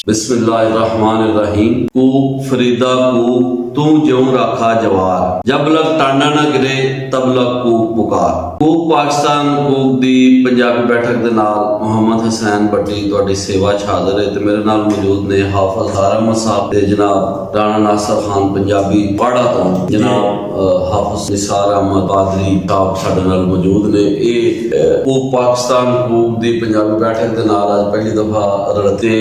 बिस्मिल्लाहिर्रहमानिर्रहीम। कूक फरीदा कूक तू ज्यों रखा जवार, जब लग टांडा न गिरे तब लग कूक पुकार। कूक पाकिस्तान कूक दी पंजाबी बैठक दे नाल मोहम्मद हुसैन भट्टी तुहाडी सेवा च हाज़र है ते मेरे नाल मौजूद ने हाफिज अहमद साहब ते जनाब राणा नासिर खान पंजाबी पाड़ा तो जनाब हाफिज निसार अहमद कादरी साहब साडे नाल मौजूद ने। कूक पाकिस्तान कूक दी पंजाबी बैठक दे नाल अज पहली दफा रलते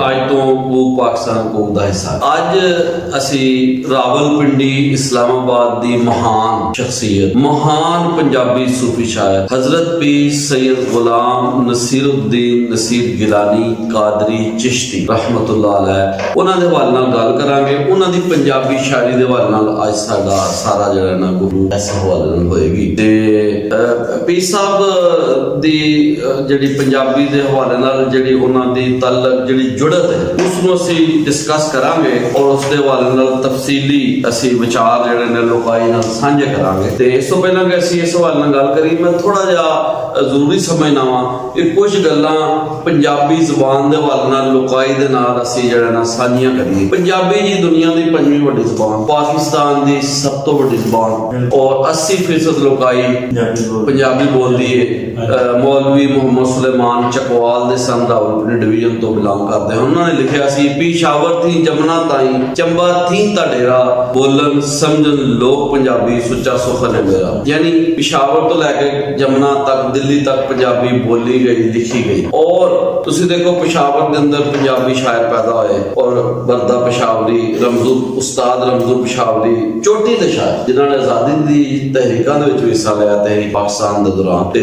अज तो कूक पाकिस्तान कूक दा हिस्सा। अज असी रावलपिंडी इस्लामाबाद दी महान शख्सियत महान पंजाबी सूफी शायर हजरत पीर सैयद गुलाम नसीरुद्दीन नसीर गिलानी कादरी चिश्ती रहमतुल्लाह अलैह उन्हां दे हवाले नाल गल करांगे। उन्हां दी पंजाबी शायरी दे हवाले नाल अज साडा सारा जिहड़ा ना गुरु इस हवाले नाल होएगी ते पीर साहब दी जिहड़ी पंजाबी दे हवाले नाल जिहड़ी उन्हां दी तलक जिहड़ी जुड़त है उसनूं असीं डिस्कस करांगे और उस दे हवाले नाल तफसीली असी विचार जिहड़े ने लोकाई नाल सांझे करांगे। ते इस तो पहला कि असी इस हवाले नाल गल करी मैं थोड़ा जिहा जरूरी समझना वा कि कुछ गल्लां पंजाबी जुबान दे हवाले नाल लोकाई दे नाल असी जिहड़ा ना सांझियां करिए। पंजाबी जी दुनिया दी पंजवीं वड्डी जुबान, पाकिस्तान दी सब तो वड्डी जुबान और 80% लोकाई पंजाबी बोलदी है। मौलवी मोहम्मद सुलेमान चकवाल दे सन रावलपिंडी डिवीजन तो बिलोंग करते हैं। उन्होंने लिखा सी पेशावर थी जमुना ताई चंबा थी डेरा बोलन समझन लोग पंजाबी सुच्चा सुखन है मेरा। यानी पेशावर तो लैके जमुना तक दिल्ली तक पंजाबी बोली गई लिखी गई। और तुसी देखो पेशावर के अंदर पंजाबी शायर पैदा होए और बरदा पेशावरी रमजू उस्ताद रमजू पेशावरी चोटी दे शायर जिन्होंने आजादी दी तहरीकां दे विच हिस्सा लिया तहरीक पाकिस्तान दे दौरान ते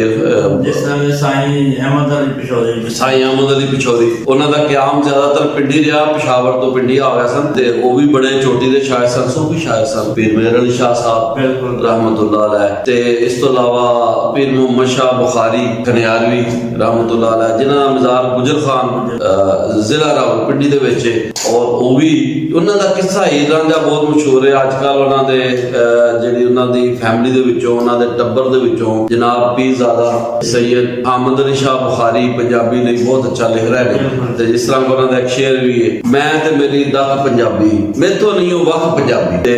जिस तरह साईं अहमद अली पिछोरी उन्हां दा क़याम ज्यादातर पिंडी रहा। पेशावर तो पिंडी आ गए सन ते वो भी बड़े चोटी दे शायर सन, सूफी शायर सन। पीर मेहर अली शाह साहब रहमतुल्लाह अलैह ते इस तो अलावा पीर मोहम्मद शाह बुखारी खनियारवी रहमतुल्लाह अलैह जिन्हां दा मज़ार गुजर खान जिला रावलपिंडी दे विच और वो भी उन्हां दा किस्सा हीर रांझा बहुत मशहूर है। अजकल उन्हां दे जिहड़ी उन्हां दी फैमिली दे विचों उन्हां दे टब्बर दे विचों जनाब पीरज़ादा सैयद अहमद अली शाह बुखारी पंजाबी लई बहुत अच्छा लिख रहे हैं ते जिस तरह उन्हां दा एक शेर भी है मैं ते मेरी दख पंजाबी मेथों नहीं हो वख पंजाबी ते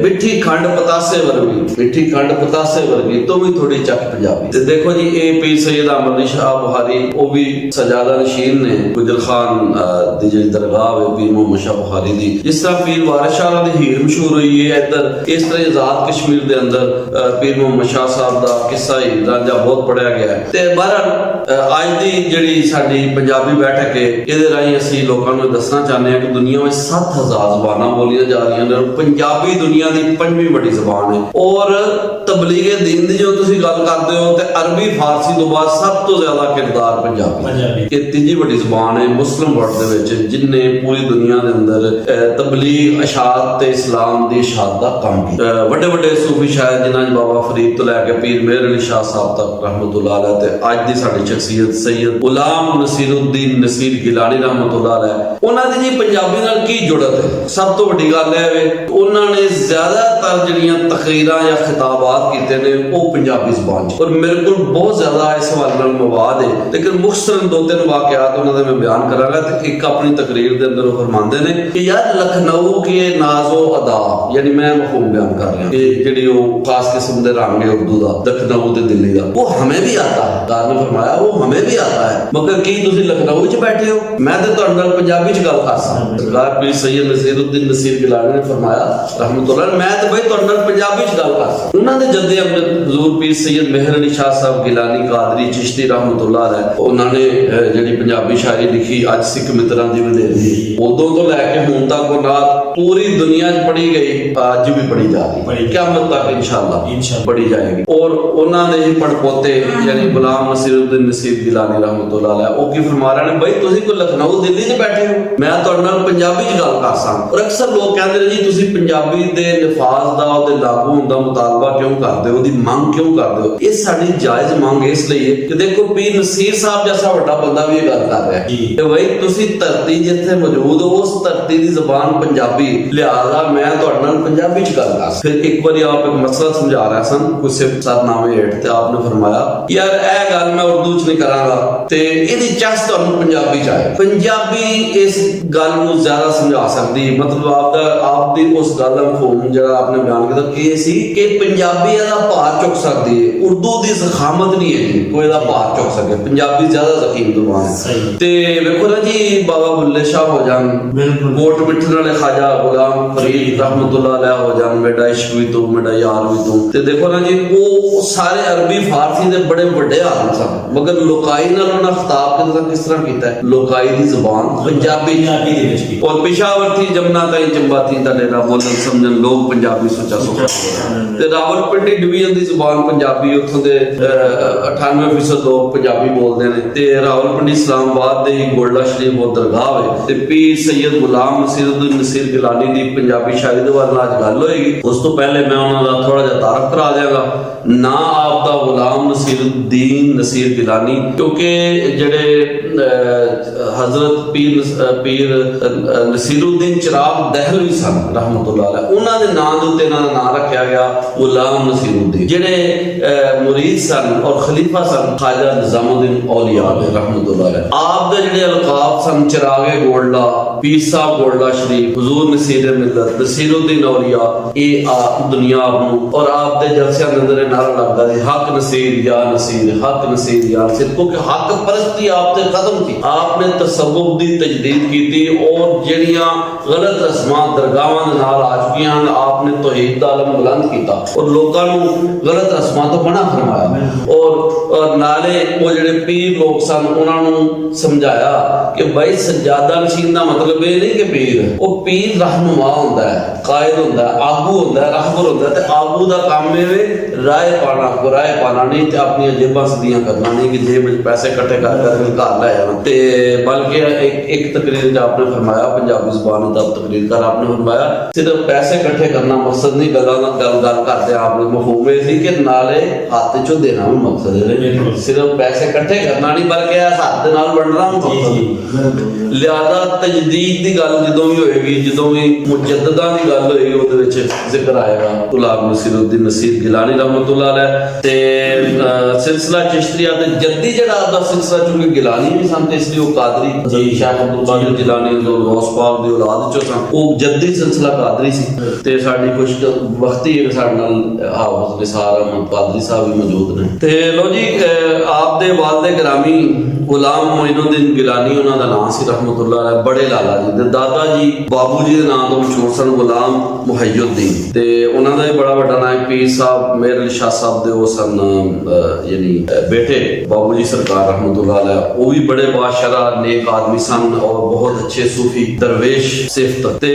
मिठी खंड पतासे वर्गी मिठी खंड पतासे वर्गी तो भी थोड़ी चक पंजाबी। ते देखो जी ए पीर सैयद अहमद अली शाह बुखारी वो भी सजादा नशीन ने गुजर खान दी जिहड़ी दरगाह है पीर मोहम्मद शाह बुखारी दी। जिस तरह पीर वारिस शाह दी हीर मशहूर हुई है इधर इस तरह आजाद कश्मीर दे अंदर पीर मोहम्मद शाह साहब दा किस्सा हीर रांझा बहुत पढ़िया गया है। ते बहरहाल अज दी जिहड़ी साडी पंजाबी बैठक है इहदे राहीं असीं लोकां नूं दसना चाहते हैं कि दुनिया में 7000 ज़बानां बोलियां जा रही हैं। पंजाबी दुनिया की 5वीं बड़ी ज़बान है और तबलीगे दीन दी जो तुसीं गल करदे हो ते अरबी फारसी तो बाद सब तो ज्यादा किरदार पंजाबी ये तीजी बड़ी ज़बान है मुस्लिम वर्ल्ड दे विच जिन्ने पूरी दुनिया दे अंदर तबलीग अशात ते इस्लाम दी इशाअत दा काम कीता। बड़े बड़े सूफी शायर जिन्हां बाबा फरीद तो लैके पीर मेहर अली शाह साहब तक रहमतुल्लाह अलैह ते अज दी साडी शख्सियत सैयद गुलाम नसीरुद्दीन नसीर गिलानी रहमतुल्लाह अलैह उन्हां दी जी पंजाबी नाल की जुड़त है। सब तो वड्डी गल है उन्होंने ज्यादातर जिहड़ियां तकरीरां या खिताबात कीते ने वो पंजाबी ज़बान च और मेरे को बहुत ज्यादा इस हवाले नाल मवाद है लेकिन मुख्तसरन 2-3 वाकयात उन्हां दे मैं बयान करांगा। ते एक अपनी तकरीर दे अंदर फरमांदे ने कि यार लखनऊ के नाज़ो अदा यानी मैं मफहूम बयान कर रहा कि जिहड़ी वो खास किस्म दे रंग है उर्दू दा लखनऊ ते दिल्ली दा वो हमें भी आता है। दार ने फरमाया वो हमें भी आता है मगर की तुसीं लखनऊ च बैठे हो मैं ते तुहाडे नाल पंजाबी च गल कर सकदा। सरकार पीर सैयद नसीरुद्दीन नसीर गिलानी ने फरमाया रहमतुल्लाह मैं तो भाई तुहाडे नाल पंजाबी च गल कर सकदा। उन्हां दे जद्दे अमजद हुजूर पीर सैयद मेहर अली शाह साहब गिलानी कादरी चिश्ती रहमतुल्लाह अलैह उन्हां ने जिहड़ी पंजाबी शायरी लिखी अज सिख मित्रां दी वधेरी उदों तो लैके हुण तक वो नात पूरी दुनिया च पढ़ी गई अज भी पढ़ी जा रही क़यामत तक इंशाअल्लाह पढ़ी जाएगी। और उन्हां दे ही पड़पोते यानी गुलाम नसीरुद्दीन नसीर गिलानी रहमतुल्लाह अलैह ओ की फरमा रहे ने भाई तुसीं कोई लखनऊ दिल्ली च बैठे हो मैं तुहाडे नाल पंजाबी च गल कर सकदा। और अक्सर लोग कहते हैं जी तुसीं पंजाबी दे निफाज दा ते लागू होण दा ਮੁਤਾਲਬਾ ਕਿਉਂ ਕਰਦੇ ਹੋ, ਉਹਦੀ ਮੰਗ ਕਿਉਂ ਕਰਦੇ ਹੋ? ਇਹ ਸਾਡੀ ਜਾਇਜ਼ ਮੰਗ ਇਸ ਲਈ ਹੈ ਕਿ ਦੇਖੋ ਪੀਰ ਨਸੀਰ ਸਾਹਿਬ ਜੈਸਾ ਵੱਡਾ ਬੰਦਾ ਵੀ ਇਹ ਗੱਲ ਕਰ ਰਿਹਾ ਜੀ। ਕਿ ਬਈ ਤੁਸੀਂ ਧਰਤੀ ਜਿੱਥੇ ਮੌਜੂਦ ਹੋ ਉਸ ਧਰਤੀ ਦੀ ਜ਼ਬਾਨ ਪੰਜਾਬੀ, ਲਿਹਾਜ਼ਾ ਮੈਂ ਤੁਹਾਡੇ ਨਾਲ ਪੰਜਾਬੀ ਚ ਗੱਲ ਕਰ। ਫਿਰ ਇੱਕ ਵਾਰੀ ਆਪ ਇੱਕ ਮਸਲਾ ਸਮਝਾ ਰਿਹਾ ਸਨ ਕੋਈ ਸਿਫਤਨਾਮੇ ਹੇਠ ਤੇ ਆਪਨੇ ਫਰਮਾਇਆ ਯਾਰ ਇਹ ਗੱਲ ਮੈਂ ਉਰਦੂ ਚ ਨਹੀਂ ਕਰਾਂਗਾ ਤੇ ਇਹਦੀ ਚਸ ਤੁਹਾਨੂੰ ਪੰਜਾਬੀ ਚ ਆਏ। ਪੰਜਾਬੀ ਇਸ ਗੱਲ ਨੂੰ ਜ਼ਿਆਦਾ ਸਮਝਾ ਸਕਦੀ, ਮਤਲਬ ਆਪ ਦੀ ਉਸ ਗੱਲ ਦਾ ਮਫਹੂਮ ਜਿਹੜਾ ਆਪਨੇ ਬਿਆਨ ਕੀਤਾ ਕਿ ਸੀ ਕਿ ਪੰਜਾਬੀ ਇਹਦਾ ਭਾਰ ਚੁੱਕ ਸਕਦੀ ਹੈ, ਉਰਦੂ ਦੀ ਜ਼ਖਾਮਤ ਨਹੀਂ ਹੈ ਕੋਈ ਇਹਦਾ ਭਾਰ ਚੁੱਕ ਸਕੇ, ਪੰਜਾਬੀ ਜ਼ਿਆਦਾ ਜ਼ਖੀਮ ਜ਼ੁਬਾਨ ਹੈ। ਤੇ ਵੇਖੋ ਨਾ ਜੀ ਬਾਬਾ ਬੁੱਲੇ ਸ਼ਾਹ ਹੋ ਜਾਣ, ਬਿਲਕੁਲ ਕੋਟ ਮਿੱਠਣ ਵਾਲੇ ਖਾਜਾ ਗੁਲਾਮ ਫਰੀਦ ਰਹਿਮਤੁल्लाह अलैह ਹੋ ਜਾਣ, ਮੇਰਾ ਇਸ਼ਕ ਵੀ ਤੂੰ ਮੇਰਾ ਯਾਰ ਵੀ ਤੂੰ, ਤੇ ਦੇਖੋ ਨਾ ਜੀ ਉਹ ਸਾਰੇ ਅਰਬੀ ਫਾਰਸੀ ਦੇ ਬੜੇ ਵੱਡੇ ਆਲਮ ਸਨ, ਮਗਰ ਲੋਕਾਈ ਨਾਲ ਉਹਨਾਂ ਖਿਤਾਬ ਕਿਸ ਤਰ੍ਹਾਂ ਕੀਤਾ ਹੈ? ਲੋਕਾਈ ਦੀ ਜ਼ੁਬਾਨ ਪੰਜਾਬੀ ਦੇ ਵਿੱਚ ਕੀ ਔਰ ਪਿਸ਼ਾਵਰ ਥੀ ਜਮਨਾ ਤਾਈ ਚੰਬਾ ਥੀ ਦਾ ਡੇਰਾ ਬੋਲਣ ਸਮਝਣ ਲੋਕ ਪੰਜਾਬੀ ਸੋਚਾ ਸੋਚਾ ਤੇ ਰਾਵਲਪਿੰਡੀ ਡਿਵੀਜ਼ਨ ਦੀ ਜ਼ੁਬਾਨ ਪੰਜਾਬੀ, ਉੱਥੋਂ ਦੇ 98% ਲੋਕ ਪੰਜਾਬੀ ਬੋਲਦੇ ਨੇ। ਤੇ ਰਾਵਲਪਿੰਡੀ ਇਸਲਾਮਾਬਾਦ ਦੇ ਹੀ ਗੋਲਡਾ ਸ਼ਰੀਫ ਉਹ ਦਰਗਾਹ ਹੈ ਤੇ ਪੀਰ ਸੈयद ਗੁਲਾਮ ਨਸੀਰ ਗਿਲਾਨੀ ਦੀ ਪੰਜਾਬੀ ਸ਼ਾਇਰੀ ਦੇ ਬਾਰੇ ਅੱਜ ਗੱਲ ਹੋਏਗੀ। ਉਸ ਤੋਂ ਪਹਿਲੇ ਮੈਂ ਉਹਨਾਂ ਦਾ ਥੋੜਾ ਜਿਹਾ ਤਾਰਫ ਕਰਾ ਦਿਆਂਗਾ। ਨਾ ਆਪ ਦਾ ਗੁਲਾਮ ਨਸੀਰ ਗਿਲਾਨੀ, ਕਿਉਂਕਿ ਜਿਹੜੇ ਹਜ਼ਰਤ ਪੀਰ ਨਸੀਰੁद्दीन ਚਿਰਾਗ ਦਹਿਲਵੀ ਸਨ ਰਹਿਮਤੁल्लाह अलैह, ਉਹਨਾਂ ਦੇ ਨਾਂ ਦੇ ਉੱਤੇ ਇਹਨਾਂ ਦਾ ਨਾਂ ਰੱਖਿਆ ਗਿਆ ਗੁਲਾਮ ਨਸੀਰੁद्दीन। ਜਿਹੜੇ ਮੁਰੀਦ ਸਨ ਔਰ ਖਲੀਫਾ ਸਨ ਖਾਜਾ ਨਿਜ਼ਾਮੁद्दीन ਔਲੀਆ ਰਹਿਮਤੁल्लाह अलैह। ਆਪ ਦੇ ਜਿਹੜੇ ਅਲਕਾਬ ਸਨ ਚਿਰਾਗੇ ਗੋਲਡਾ, ਪੀਰ ਸਾਹਿਬ ਗੋਲਡਾ ਸ਼ਰੀਫ, ਹੁਜ਼ੂਰ ਨਸੀਰ ਮਿਲਤ, ਨਸੀਰੁद्दीन ਔਲੀਆ, ਇਹ ਦੁਨੀਆ ਨੂੰ ਔਰ ਆਪ ਦੇ ਜਲਸਿਆਂ ਦੇ ਅੰਦਰ ਨਾਰਾ ਲੱਗਦਾ ਸੀ ਹਕ ਨਸੀਰ ਯਾ ਨਸੀਰ, ਹਕ ਨਸੀਰ ਯਾ ਨਸੀਰ, ਕਿਉਂਕਿ ਹਕ ਪਰਸਤੀ ਆਪ ਤੇ ਖਤਮ ਸੀ। ਆਪਨੇ ਤਸव्वुफ ਦੀ ਤਜਦੀਦ ਕੀਤੀ ਔਰ ਜਿਹੜੀਆਂ ਗਲਤ ਰਸਮਾਂ ਦਰਗਾਹਾਂ ਦੇ ਨਾਲ ਆ ਚੁੱਕੀਆਂ ਹਨ, ਆਪਨੇ ਤੌਹੀਦ ਦਾ ਆਲਮ ਬੁਲੰਦ ਕੀਤਾ ਔਰ ਲੋਕਾਂ ਨੂੰ ਗਲਤ ਰਸਮਾਂ ਤੋਂ ਮਨਾ ਫਰਮਾਇਆ ਔਰ ਨਾਲੇ ਉਹ ਜਿਹੜੇ ਪੀਰ ਲੋਕ ਸਨ ਉਹਨਾਂ ਨੂੰ ਸਮਝਾਇਆ ਕਿ ਭਾਈ ਸਜਾਦਾ ਨਸ਼ੀਨ ਦਾ ਮਤਲਬ ਇਹ ਨਹੀਂ ਕਿ ਪੀਰ, ਉਹ ਪੀਰ ਰਹਿਨੁਮਾ ਹੁੰਦਾ ਹੈ, ਕਾਇਦ ਹੁੰਦਾ ਹੈ, ਆਗੂ ਹੁੰਦਾ ਹੈ, ਰਹਿਬਰ ਹੁੰਦਾ ਹੈ, ਤੇ ਆਗੂ ਦਾ ਕੰਮ ਇਹ ਵੇ ਰਾਏ ਪਾਣਾ, ਰਾਏ ਪਾਣਾ ਨਹੀਂ ਤੇ ਆਪਣੀਆਂ ਜੇਬਾਂ ਸਦੀਆਂ ਕਰਨਾ ਨਹੀਂ ਕਿ ਜੇਬ ਵਿੱਚ ਪੈਸੇ ਇਕੱਠੇ ਕਰ ਕੇ ਘਰ ਲੈ ਜਾਣਾ। ਤੇ ਬਲਕਿ ਇੱਕ ਤਕਰੀਰ ਚ ਆਪਨੇ ਫਰਮਾਇਆ, ਪੰਜਾਬੀ ਜ਼ੁਬਾਨ ਦਾ ਤਕਰੀਰ ਕਰ ਆਪਨੇ ਫਰਮਾਇਆ ਸਿਰਫ ਪੈਸੇ ਇਕੱਠੇ ਕਰਨਾ ਮਕਸਦ ਨਹੀਂ, ਗੱਲ ਕਰਦੇ ਆਪਨੇ ਮਫਹੂਮ ਇਹ ਸੀ ਕਿ ਨਾਲੇ ਹੱਥ ਚੋਂ ਦੇਣਾ ਵੀ ਮਕਸਦ ਹੈ, ਸਿਰਫ ਪੈਸੇ ਇਕੱਠੇ ਕਰਨਾ ਨਹੀਂ ਬਲਕਿ ਹੱਥ ਦੇ ਨਾਲ ਵੰਡਣਾ ਵੀ ਮਕਸਦ। ਲਿਆਦਾ ਤਜਦੀਦ ਦੀ ਗੱਲ ਜਦੋਂ ਵੀ ਹੋਏਗੀ, ਜਦੋਂ ਵੀ ਮੁਜੱਦਦਾਂ ਦੀ ਗੱਲ ਹੋਏਗੀ, ਉਹਦੇ ਵਿੱਚ ਜ਼ਿਕਰ ਆਏਗਾ ਗੁਲਾਮ ਨਸੀਰ ਗਿਲਾਨੀ ਰਹਿਮਤੁल्लाह अलैह ਤੇ ਸਿਲਸਿਲਾ ਚਿਸ਼ਤੀਆ ਤੇ ਜੱਦੀ ਜਿਹੜਾ ਆਪਦਾ ਸਿਲਸਿਲਾ, ਚੁੰਕਿ ਗਿਲਾਨੀ ਵੀ ਸਨ ਤੇ ਇਸ ਲਈ ਉਹ ਕਾਦਰੀ ਸ਼ਾਹ ਅਬਦੁਲ ਕਾਦਰ ਗਿਲਾਨੀ ਜੋ ਗੌਸ ਪਾਕ ਦੀ ਔਲਾਦ ਚੋਂ ਸਨ, ਉਹ ਜੱਦੀ ਸਿਲਸਿਲਾ ਕਾਦਰੀ ਸੀ। ਤੇ ਸਾਡੀ ਕੁਝ ਵਕਤੀ ਸਾਡੇ ਨਾਲ ਹਾਫਿਜ਼ ਨਿਸਾਰ ਅਹਿਮਦ ਕਾਦਰੀ ਸਾਹਿਬ ਵੀ ਮੌਜੂਦ ਨੇ। ਤੇ ਲੋ ਜੀ ਆਪ ਦੇ ਵਾਲਦੇ ਗ੍ਰਾਮੀ ਗੁਲਾਮ ਮੋਇਨੁद्दीन ਗਿਲਾਨੀ ਉਹਨਾਂ ਦਾ ਨਾਮ ਸੀ ਰਹਿਮਤੁल्लाह अलैह, ਬੜੇ ਲਾਲਾ ਜੀ ਦੇ ਦਾਦਾ ਜੀ ਬਾਬੂ ਜੀ ਦੇ ਨਾਮ ਤੋਂ ਮਸ਼ਹੂਰ ਸਨ ਗੁਲਾਮ ਮੁਹਈयुद्दीन। ਤੇ ਉਹਨਾਂ ਦਾ ਵੀ ਬੜਾ ਵੱਡਾ ਨਾਮ ਪੀਰ ਸਾਹਿਬ ਮੇਰ ਅਲੀ ਸ਼ਾਹ ਸਾਹਿਬ ਦੇ ਉਹ ਸਨ ਯਾਨੀ ਬੇਟੇ ਬਾਬੂ ਜੀ ਸਰਕਾਰ ਰਹਿਮਤੁल्लाह अलैह, ਉਹ ਵੀ ਬੜੇ ਬਾਸ਼ਰਾ नेक आदमी सन और बहुत अच्छे सूफी दरवेश सिफ्त। ते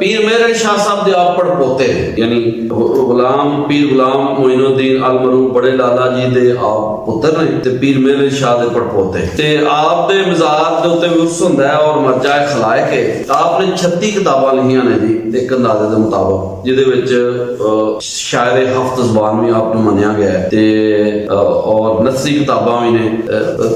पीर मेर अली शाह साहब दे आप पड़पोते यानी गुलाम पीर गुलाम मोइनुद्दीन अल मरूफ बड़े लाला जी दे आप पुत्र ने ते पीर मेर अली शाह दे पड़पोते। ते आप दे मज़ार दे उत्ते उर्स हुंदा है और मरजाए खलायक है। आपने 36 किताबां लिखियां ने जी एक अंदाजे दे मुताबिक, जिहदे विच शायरे हफ्त ज़बान भी आपने मन्निया गया है ते और नसरी किताबां भी ने।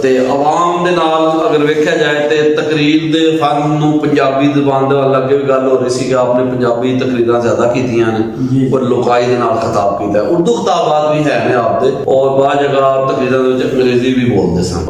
ते आवाम दे नाल अगर वेख्या जाए ते तकरीर दे फन नूं पंजाबी ज़बान दे वाल अगे भी गल हो रही सी कि आपने पंजाबी तकरीरां ज़्यादा कीतियां ने और लोकाई दे नाल खिताब कीता है। उर्दू खिताबात भी है ने आप दे और बाद जगह आप तकरीरां दे विच अंग्रेजी भी बोलदे सन।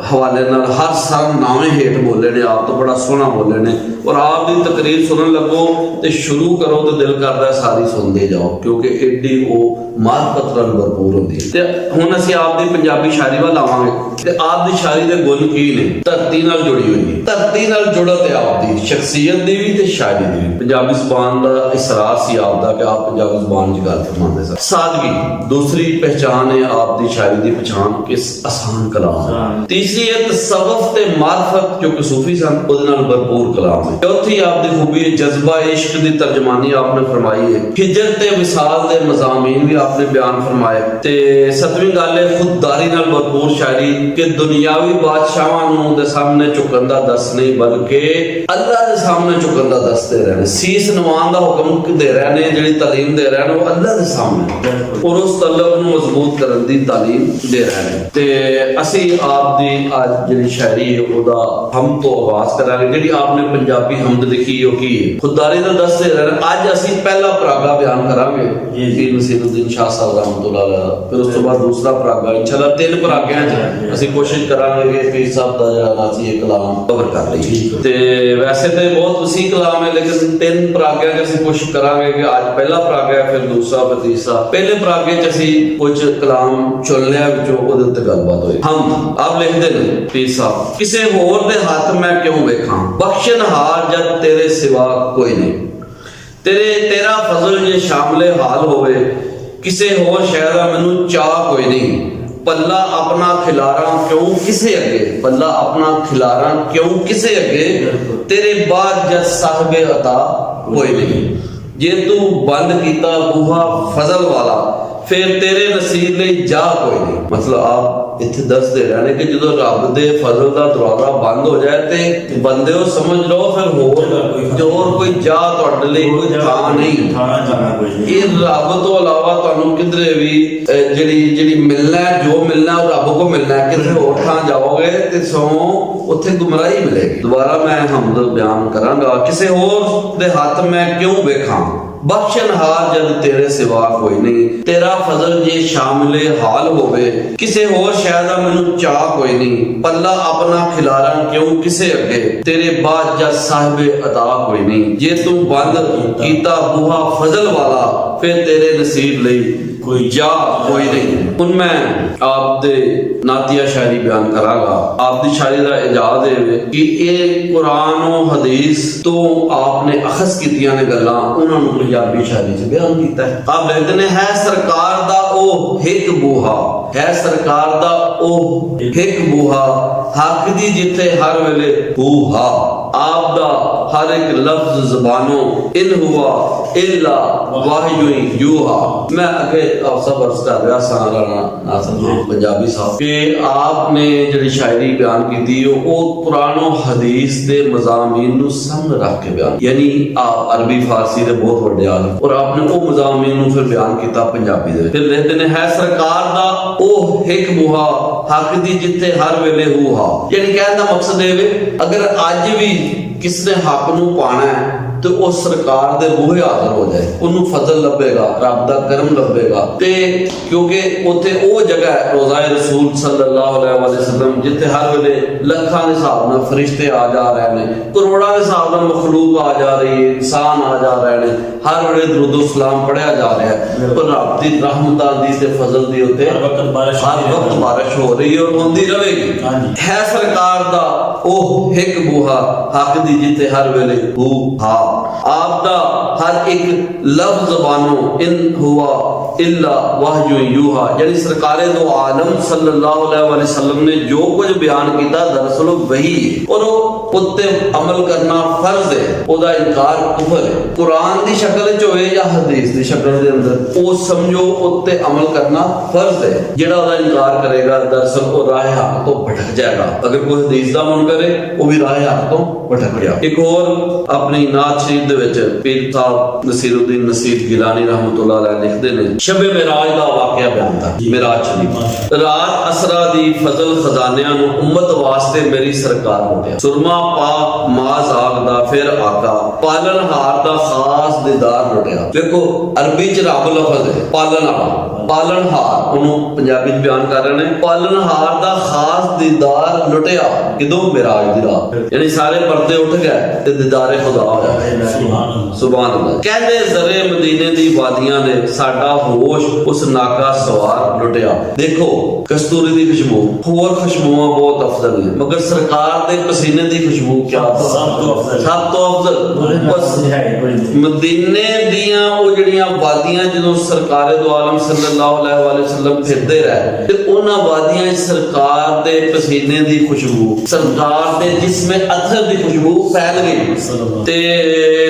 हवाले नाल हर साल नावे हेठ बोले ने, आप तो बड़ा सोहना बोले ने और आप दी तकरीर सुनन लगो ते शुरू करो तो दिल करदा सारी सुनदे जाओ क्योंकि एडी ओ मार्फत नाल भरपूर हुंदी है। ते हुण असीं आप दी पंजाबी शायरी वाल आवांगे ते आप दी शायरी दे गुण की ने, धरती नाल जुड़ी हुई है, धरती नाल जुड़त है आप दी शख्सियत दी भी ते शायरी दी भी। पंजाबी ज़बान दा इसरार सी आप दा कि आप पंजाबी ज़बान च गल फरमांदे सन। सादगी दूसरी पहचान है आप दी शायरी दी पहचान किस आसान कलाम। तीसरी है तसव्वुफ ते मार्फत जो कि सूफी सन ਉਹਦੇ ਨਾਲ ਭਰਪੂਰ ਕਲਾਮ ਹੈ। ਚੌਥੀ ਆਪ ਦੀ ਖੂਬੀ ਹੈ ਜਜ਼ਬਾ ਇਸ਼ਕ ਦੀ ਤਰਜਮਾਨੀ ਆਪਨੇ ਫਰਮਾਈ ਹੈ। ਹਿਜਰ ਤੇ ਵਿਸਾਲ ਦੇ ਮਜ਼ਾਮੀਨ ਵੀ ਆਪਨੇ ਬਿਆਨ ਫਰਮਾਏ। ਤੇ ਸਤਵੀਂ ਗੱਲ ਹੈ ਖੁਦਦਾਰੀ ਨਾਲ ਭਰਪੂਰ ਸ਼ਾਇਰੀ ਕਿ ਦੁਨਿਆਵੀ ਬਾਦਸ਼ਾਹਾਂ ਨੂੰ ਦੇ ਸਾਹਮਣੇ ਝੁਕਣ ਦਾ ਦਸ ਨਹੀਂ ਬਲਕਿ ਅੱਲਾਹ ਦੇ ਸਾਹਮਣੇ ਝੁਕਣ ਦਾ ਦੱਸ ਦੇ ਰਹੇ ਨੇ। ਸੀਸ ਨਵਾਉਣ ਦਾ ਹੁਕਮ ਦੇ ਰਹੇ ਨੇ, ਜਿਹੜੀ ਤਾਲੀਮ ਦੇ ਰਹੇ ਨੇ ਉਹ ਅੱਲਾਹ ਦੇ ਸਾਹਮਣੇ ਔਰ ਉਸ ਤਲਬ ਨੂੰ ਮਜ਼ਬੂਤ ਕਰਨ ਦੀ ਤਾਲੀਮ ਦੇ ਰਹੇ ਨੇ। ਤੇ ਅਸੀਂ ਆਪ ਦੀ ਅੱਜ ਜਿਹੜੀ ਸ਼ਾਇਰੀ ਹੈ ਉਹਦਾ ਹਮ ਤੋਂ ਆਗਾਜ਼ ਕਰਾਂਗੇ। ਜਿਹੜੀ ਆਪਨੇ ਪੰਜਾਬੀ ਹਮਦ ਲਿਖੀ ਉਹ ਕੀ ਹੈ? ਖੁਦਦਾਰੀ ਦਾ ਦੱਸ ਦੇ ਰਹੇ ਨੇ। ਅੱਜ ਅਸੀਂ ਪਹਿਲਾ ਪਰਾਗਾ ਬਿਆਨ ਕਰਾਂਗੇ ਪੀਰ ਨਸੀਰੁद्दीन शाह साहब रहमतुल्लाह अलैह, फिर उस तो बाद दूसरा परागा। इंशाअल्लाह तीन परागिਆਂ ਚ ਅਸੀਂ ਕੋਸ਼ਿਸ਼ ਕਰਾਂਗੇ ਕਿ ਪੀਰ ਸਾਹਿਬ ਦਾ ਜਿਹੜਾ ਨਾਸੀ ਇਹ ਕਲਾਮ ਕਵਰ ਕਰ ਲਈਏ। ਤੇ ਵੈਸੇ ਤੇ ਬਹੁਤ ਵਸੀ ਕਲਾਮ ਹੈ ਲੇਕਿਨ ਤਿੰਨ ਪਰਾਗਿਆਂ ਚ ਅਸੀਂ ਕੋਸ਼ਿਸ਼ ਕਰਾਂਗੇ ਕਿ ਅੱਜ ਪਹਿਲਾ ਪਰਾਗਾ ਹੈ, ਫਿਰ ਦੂਸਰਾ, ਫਿਰ ਤੀਸਰਾ। ਪਹਿਲੇ ਪਰਾਗੇ ਚ ਅਸੀਂ ਕੁਝ ਕਲਾਮ ਚੁਣ ਲਿਆ ਵਿੱਚੋਂ ਉਹਦੇ ਉੱਤੇ ਗੱਲਬਾਤ ਹੋਈ। ਹਮ ਆਪ ਲਿਖਦੇ ਨੇ ਪੀਰ ਸਾਹਿਬ, ਕਿਸੇ ਹੋਰ ਦੇ ਹੱਥ ਮੈਂ ਕਿਉਂ ਵੇਖਾਂ, ਬਖਸ਼ਣਹਾਰ ਜਦ ਤੇਰੇ ਸਿਵਾ ਕੋਈ ਨਹੀਂ। तेरा फजल ये शामिले हाल होवे, किसे होर शहर दा मैनू चाह कोई नहीं। पल्ला अपना खिलारा क्यों किसे अगे, पल्ला अपना खिलारा क्यों किसे अगे, तेरे बाद जद साहिबे अता कोई नहीं। जे तू बंद कीता बूहा फजल वाला, फिर तेरे नसीब ਲਈ ਜਾ ਕੋਈ ਨਹੀਂ। ਮਤਲਬ ਆਪ ਇੱਥੇ ਦੱਸਦੇ ਰਹਿਣੇ ਕਿ ਜਦੋਂ ਰੱਬ ਦੇ ਫਜ਼ਲ ਦਾ ਦਰਵਾਜ਼ਾ ਬੰਦ ਹੋ ਜਾਏ ਤੇ ਬੰਦਿਓ ਸਮਝ ਲਓ ਫਿਰ ਹੋਰ ਕੋਈ ਜਾ ਤੁਹਾਡੇ ਲਈ ਕੋਈ ਥਾਂ ਨਹੀਂ। ਇਹ ਰੱਬ ਤੋਂ ਇਲਾਵਾ ਤੁਹਾਨੂੰ ਕਿਧਰੇ ਵੀ ਜਿਹੜੀ ਮਿਲਣਾ ਜੋ ਮਿਲਣਾ ਉਹ ਰੱਬ ਕੋ ਮਿਲਣਾ। ਕਿਤੇ ਹੋਰ ਥਾਂ ਜਾਓਗੇ ਤੇ ਸੋ ਉੱਥੇ ਗੁੰਮਰਾਹੀ ਮਿਲੇਗੀ। ਦੁਬਾਰਾ ਮੈਂ ਹਮਦ ਬਿਆਨ ਕਰਾਂਗਾ, ਕਿਸੇ ਹੋਰ ਦੇ ਹੱਥ ਮੈਂ ਕਿਉਂ ਵੇਖਾਂ, ਬਖਸ਼ਣਹਾਰ ਜਦ ਤੇਰੇ ਸਿਵਾ ਕੋਈ ਨਹੀਂ। ਤੇਰਾ ਫਜ਼ਲ ਜੇ ਸ਼ਾਮਿਲੇ ਹਾਲ ਹੋਵੇ, ਕਿਸੇ ਹੋਰ ਸ਼ੈ ਦਾ ਮੈਨੂੰ ਚਾਹ ਕੋਈ ਨਹੀਂ। ਪੱਲਾ ਆਪਣਾ ਖਿਲਾਰਾ ਕਿਉਂ ਕਿਸੇ ਅੱਗੇ, ਤੇਰੇ ਬਾਅਦ ਜਦ ਸਾਹਿਬੇ ਅਤਾ ਕੋਈ ਨਹੀਂ। ਜੇ ਤੂੰ ਬੰਦ ਕੀਤਾ ਬੂਹਾ ਫਜ਼ਲ ਵਾਲਾ, ਫਿਰ ਤੇਰੇ ਨਸੀਬ ਲਈ ਕੋਈ ਜਾ ਕੋਈ ਨਹੀਂ। ਹੁਣ ਮੈਂ ਆਪ ਦੇ ਨਾਤੀਆ ਸ਼ਾਇਰੀ ਬਿਆਨ ਕਰਾਂਗਾ। ਆਪ ਦੀ ਸ਼ਾਇਰੀ ਦਾ ਇਜਾਜ਼ ਹੈ ਕਿ ਇਹ ਕੁਰਾਨ और हदीस तो आपने अखज़ कीतियां ने गल्लां उन्हां नूं पंजाबी शायरी च बयान कीता है। आप लिखदे ने है सरकार दा ओ हिक बूहा, है सरकार दा ओ हिक बूहा, हक दी जिथे हर वेले हू हा। आप दा हर एक लफ्ज ज़बानों इन हुआ इल्ला वाहयु यूहा। मैं आगे आप सब अर्ज कर रहा सा राणा नासिर पंजाबी साहब कि आपने जिहड़ी शायरी बयान कीती ओ कुरान और हदीस दे मज़ामीन नूं सामने रख के बयान, यानी आप अरबी फारसी दे बहुत वड्डे आलिम और आपने ओ मज़ामीन नूं फिर बयान कीता पंजाबी दे। फिर लिखदे ने है सरकार दा ओ हिक बूहा, हक दी जिथे हर वेले हू हा। यानी कहने दा मकसद है अगर अज भी किसने हक नूं पाना है तो उस सरकार दे बूहे हाजिर हो जाए, उन्होंने फजल लभेगा, रब दा करम लभेगा। ते क्योंकि उत्थे ओ जगह है रोज़ाए रसूल सल्लल्लाहु अलैहि वसल्लम जिथे हर वेले लखां दे हिसाब नाल फरिश्ते आ जा रहे ने, करोड़ां दे हिसाब नाल मखलूक आ जा रही है, इंसान आ जा रहे ने, हर वेले दुरूद सलाम पढ़िया जा रहा है। पर रब दी रहमतां दी ते फजल दी उत्ते हर वक्त बारिश हो रही है और होंदी रहेगी। है सरकार दा ओ हिक बूहा, हक दी जिथे हर वेले हू हा। आपदा हर एक लफ्ज ज़बानों इन हुआ इल्ला वाहयु यूहा। यानी सरकारे दो आलम सल्लल्लाहु अलैहि वसल्लम ने जो कुछ बयान किया दरअसल वही है और उत्ते अमल करना फर्ज है, ओदा इनकार कुफर है। कुरान दी शक्ल च होए या हदीस दी शक्ल दे अंदर ओ समझो उत्ते अमल करना फर्ज है। जेड़ा ओदा इनकार करेगा दरअसल वो राह हक तो भटक जाएगा। अगर कोई हदीस दा मन करे वो भी राह हक तो भटक गया। एक और अपनी नात शरीफ दे विच पीर साहब नसीरुद्दीन नसीर गिलानी रहमतुल्लाह अलैह लिखदे ने शबे मेराज दा वाकया बयान था। मेराज शरीफ रात असरा दी फजल खजानियां नु उम्मत वास्ते मेरी सरकार लुटिया। सुरमा पा माज आग दा फिर आका, पालन हार दा खास दीदार लुटिया। देखो अरबी च रब लफज है पालन वाला, पालन हार ओनू पंजाबी च बयान कर रहे ने। पालन हार दा खास दीदार लुटिया किदों मेराज दी रात, यानी सारे पर्दे उठ गए ते दीदारे खुदा होया। सुभान अल्लाह। कहंदे जरे मदीने दी वादियां ने साडा होश उस नाका सवार लुटिया। देखो कस्तूरी दी खुशबू होर खुशबूआं बहुत अफजल ने मगर सरकार दे पसीने दी खुशबू क्या सब तो अफजल। बस मदीने दियां ओ जड़ियां वादियां जदों सरकारे दो आलम सल्लल्लाहु सल्लल्लाहु अलैहि वसल्लम फिरदे रहे ते उन्हां वादियां सरकार दे पसीने दी खुशबू, सरकार दे जिस्म अथर दी खुशबू फैल गई ते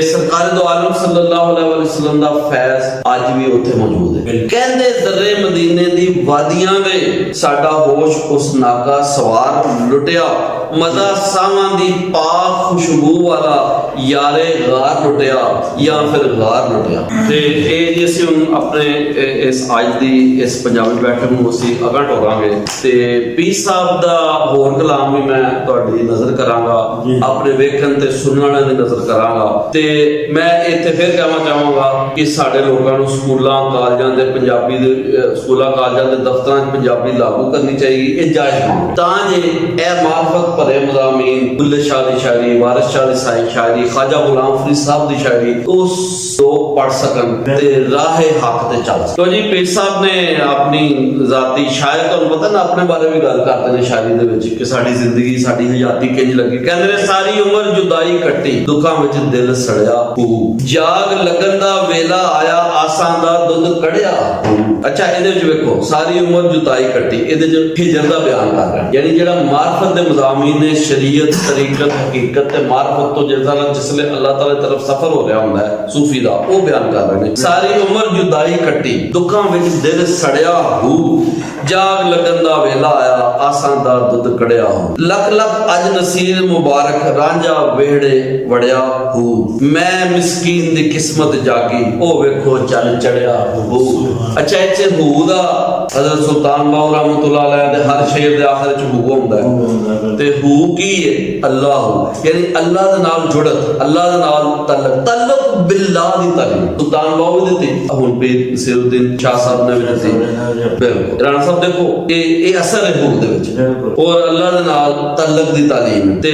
सरकार दो आलम सल्लल्लाहु अलैहि वसल्लम दा फैज़ अज भी उत्थे मौजूद है। कहंदे दर्रे मदीने दी वादियां दे साडा होश उस नाका सवार लुटिया, मजा सावां दी पाक खुशबू वाला यारे गार लुटिया या फिर गार लुटिया। ते ਇਹ ਜੀ ਅਸੀਂ ਹੁਣ ਆਪਣੇ ਇਸ ਅੱਜ ਦੀ ਇਸ ਪੰਜਾਬੀ ਬੈਠਕ ਨੂੰ ਅਸੀਂ ਅਗਾਂਹ ਟੋਰਾਂਗੇ ਤੇ ਪੀਰ ਸਾਹਿਬ ਦਾ ਹੋਰ ਕਲਾਮ ਵੀ ਮੈਂ ਤੁਹਾਡੀ ਨਜ਼ਰ ਕਰਾਂਗਾ, ਆਪਣੇ ਵੇਖਣ ਤੇ ਸੁਣਨ ਵਾਲਿਆਂ ਦੀ ਨਜ਼ਰ ਕਰਾਂਗਾ। ਤੇ ਮੈਂ ਇੱਥੇ ਫਿਰ ਕਹਿਣਾ ਚਾਹਾਂਗਾ ਕਿ ਸਾਡੇ ਲੋਕਾਂ ਨੂੰ ਸਕੂਲਾਂ ਕਾਲਜਾਂ ਦੇ ਪੰਜਾਬੀ ਦੇ ਸਕੂਲਾਂ ਕਾਲਜਾਂ ਦੇ ਦਫ਼ਤਰਾਂ 'ਚ ਪੰਜਾਬੀ ਲਾਗੂ ਕਰਨੀ ਚਾਹੀਦੀ, ਇਹ ਜਾਇਜ਼ ਹੈ ਤਾਂ ਜੇ ਇਹ ਮਾਰਫਤ ਭਰੇ ਮਜ਼ਾਮੀਨ ਬੁੱਲੇ ਸ਼ਾਹ ਦੀ ਸ਼ਾਇਰੀ, ਵਾਰਿਸ ਸ਼ਾਹ ਦੀ ਸਾਈ ਸ਼ਾਇਰੀ, ਖਾਜਾ ਗੁਲਾਮ ਫਰੀਦ ਸਾਹਿਬ ਦੀ ਸ਼ਾਇਰੀ ਉਸ ਲੋਕ ਪढ़ सकन ते राहे हक ते चल सकन। तो जी पीर साहब ने अपनी जाती शायद तुहानू पता ना अपने बारे भी गल करते ने शायरी दे विच कि साडी जिंदगी साडी हयाती किंज लगी। कहंदे ने सारी उम्र जुदाई कट्टी, दुखां विच दिल सड़िया हू, जाग लगन दा वेला आया, आसां दा दुध कढ़िया। अच्छा इहदे विच वेखो सारी उम्र जुदाई कट्टी, इहदे विच हिजर दा बयान कर रहा है, यानी जेड़ा मार्फत दे मज़ामीन ने शरीयत तरीकत हकीकत ते मार्फत तो जिसले अल्लाह ताला की तरफ सफर हो रहा हुंदा है सूफी दा ਉਹ ਬਿਆਨ ਕਰ ਰਹੇ ਨੇ। ਸਾਰੀ ਉਮਰ ਜੁਦਾਈ ਕੱਟੀ, ਦੁੱਖਾਂ ਵਿੱਚ ਦਿਲ ਸੜਿਆ ਹੂ, ਜਾਗ ਲੱਗਣ ਦਾ ਵੇਲਾ ਆਇਆ, ਆਸਾਂ ਦਾ ਦੁੱਧ ਕੜਿਆ ਹੂ, ਲੱਖ ਲੱਖ ਅਜ ਨਸੀਰ ਮੁਬਾਰਕ, ਰਾਂਝਾ ਵਿਹੜੇ ਵੜਿਆ ਹੂ, ਮੈਂ ਮਿਸਕੀਨ ਦੀ ਕਿਸਮਤ ਜਾਗੀ, ਉਹ ਵੇਖੋ ਚੱਲ ਚੜਿਆ ਹੂ। ਅੱਛਾ ਇੱਥੇ ਹੂ ਦਾ ਹਜ਼ਰਤ ਸੁਲਤਾਨ ਬਾਹੂ ਰਹਿਮਤੁल्लाह अलैह ਦੇ ਹਰ ਸ਼ੇਰ ਦੇ ਆਖਰ ਚ ਹੂ ਹੁੰਦਾ ਹੈ ਤੇ ਹੂ ਕੀ ਹੈ? ਅੱਲਾਹ, ਯਾਨੀ ਅੱਲਾਹ ਦੇ ਨਾਲ ਜੁੜਤ, ਅੱਲਾਹ ਦੇ ਨਾਲ ਤਲਕ ਬਿल्लाह ਦੀ ਤਾਲੀਮ ਸੁਲਤਾਨ ਬਾਹੂ ਦੀ ਦਿੱਤੀ, ਹੁਣ ਵੀ ਨਸੀਰੁद्दीन ਸ਼ਾਹ ਸਾਹਿਬ ਨੇ ਵੀ ਦਿੱਤੀ। ਬਿਲਕੁਲ ਰਾਣਾ ਸਾਹਿਬ ਦੇਖੋ ਇਹ ਅਸਰ ਹੈ ਹੂ ਦੇ ਵਿੱਚ, ਔਰ ਅੱਲਾਹ ਦੇ ਨਾਲ ਤਲਕ ਦੀ ਤਾਲੀਮ ਤੇ